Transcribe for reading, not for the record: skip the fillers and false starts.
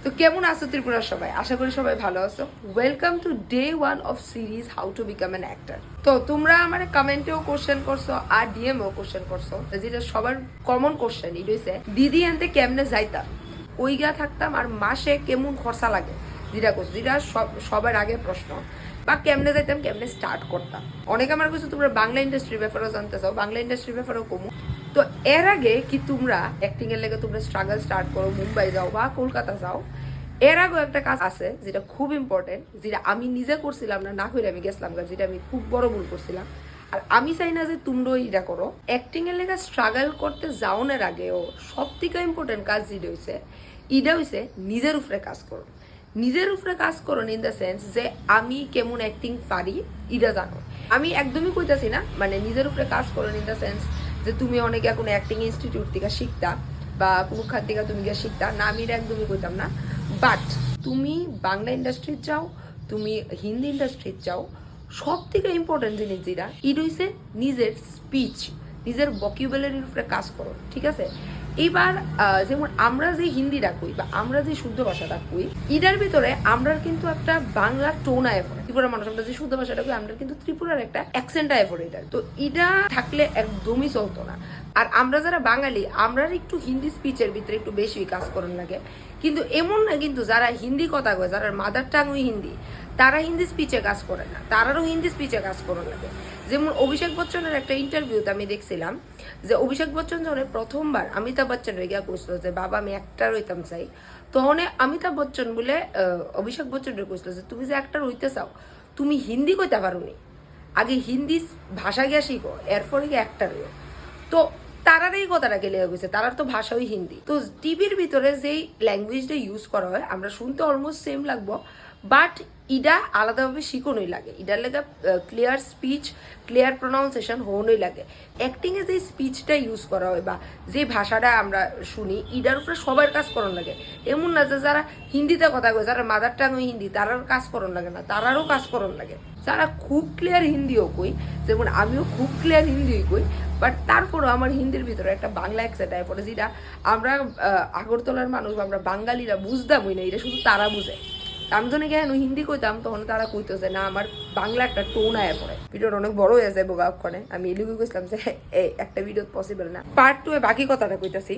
তো কেমন আছো ত্রিপুরা সবাই? আশা করি সবাই ভালো আছো। Welcome to day 1 of series how to become an actor. তো তোমরা আমার কমেন্টেও কোশ্চেন করছো আর ডিএমও কোশ্চেন করছো, যেটা সবার কমন কোশ্চেন এটা হইছে দিদি আনতে কেমনে যাইতাম, কইগা থাকতাম আর মাসে কেমন খরচা লাগে, যেটা করছো, যেটা সবার আগে প্রশ্ন। বা কেমনে যাইতাম, কেমনে স্টার্ট করতাম। অনেকে আমার কাছে তোমরা বাংলা ইন্ডাস্ট্রির ব্যাপারেও জানতে চাও, বাংলা ইন্ডাস্ট্রির ব্যাপারেও কমু। তো এর আগে কি তোমরা অ্যাক্টিং এর লেগে তোমরা স্ট্রাগল স্টার্ট করো, মুম্বাই যাও বা কলকাতা যাও, এর আগেও একটা কাজ আছে যেটা খুব ইম্পর্টেন্ট, যেটা আমি নিজে করছিলাম না করে আমি গেছিলাম, যেটা আমি খুব বড় ভুল করছিলাম। আর আমি চাই না যে তোমরাও এটা করো। অ্যাক্টিং এর লেগে স্ট্রাগল করতে যাওয়ার আগেও সব থেকে ইম্পর্টেন্ট কাজ যেটা হয়েছে এটা হয়েছে নিজের উপরে কাজ করো। নিজের উপরে কাজ করো ইন দ্য সেন্স যে আমি কেমন অ্যাক্টিং পারি এটা জানো। আমি একদমই কইতাছি না মানে নিজের উপরে কাজ করো ইন দ্য সেন্স যে তুমি অনেকে এখন অ্যাক্টিং ইনস্টিটিউট থেকে শিখতা বা কোনো খাত থেকে তুমি গিয়ে শিখতা না, আমি এটা একদমই কইতাম না। বাট তুমি বাংলা ইন্ডাস্ট্রি চাও, তুমি হিন্দি ইন্ডাস্ট্রি চাও, সব থেকে ইম্পর্টেন্ট জিনিস যেটা এটা হইছে নিজের স্পিচ, নিজের ভোকাবুলারির উপরে কাজ করো, ঠিক আছে? এবার যেমন আমরা যে হিন্দিটা কই বা আমরা যে শুদ্ধ ভাষাটা কই, এটার ভিতরে আমরা কিন্তু একটা বাংলা টোন আয় পড়ে। ত্রিপুরার মানুষ আমরা যে শুদ্ধ ভাষাটা কই, আমরা কিন্তু ত্রিপুরার একটা অ্যাকসেন্ট আয় পড়ে। এটা তো এটা থাকলে একদমই চলতো না। আর আমরা যারা বাঙালি, আমরা একটু হিন্দি স্পিচের ভিতরে একটু বেশি কাজ করার লাগে। কিন্তু এমন না কিন্তু যারা হিন্দি কথা কয়, যারা মাদার টাং ওই হিন্দি, তারা হিন্দি স্পিচে কাজ করে না, তারারও হিন্দি স্পিচে কাজ করার লাগে। যেমন অভিষেক বচ্চনের একটা ইন্টারভিউতে আমি দেখছিলাম যে অভিষেক বচ্চন যখন প্রথমবার অমিতাভ বচ্চনের গিয়া কইছিল যে বাবা আমি অ্যাক্টর হইতাম চাই, তখন অমিতাভ বচ্চন বলে অভিষেক বচ্চনের কইছিল যে তুমি যে অ্যাক্টর হইতে চাও তুমি হিন্দি কইতে পারো নি, আগে হিন্দি ভাষা গিয়া শিখো, এরপরে গিয়ে অ্যাক্টর হইও। তো তারার এই কথাটা গেলে গেছে, তারার তো ভাষাই হিন্দি। তো টিভির ভিতরে যেই ল্যাঙ্গুয়েজটা ইউজ করা হয় আমরা শুনতে অলমোস্ট সেম লাগবো, বাট ইটা আলাদাভাবে শিখনোই লাগে। এটার লেগে ক্লিয়ার স্পিচ, ক্লিয়ার প্রনাউন্সিয়েশন হওয়াই লাগে। অ্যাক্টিংয়ে যে স্পিচটা ইউজ করা হয় বা যে ভাষাটা আমরা শুনি, এটার উপরে সবার কাজ করার লাগে। এমন না যে যারা হিন্দিতে কথা কয়, যারা মাদার টাং ওই হিন্দি, তারার কাজ করার লাগে না, তারারও কাজ করার লাগে। যারা খুব ক্লিয়ার হিন্দিও কই, যেমন আমিও খুব ক্লিয়ার হিন্দিও কই, বাট তারপরও আমার হিন্দির ভিতরে একটা বাংলা অ্যাকসেন্ট আয় পড়ে, যেটা আমরা আগরতলার মানুষ বা আমরা বাঙালিরা বুঝতামই না, এটা শুধু তারা বুঝে। আমি যখন কেন হিন্দি কইতাম তখন তারা কইতো যে না আমার বাংলা একটা টোন আয় পড়ে। ভিডিওটা অনেক বড় হয়ে যায় বোগা ওখানে, আমি এলিগু কইছিলাম যে একটা ভিডিও পসিবল না। পার্ট 2 এ বাকি কথাটা কইতাছি।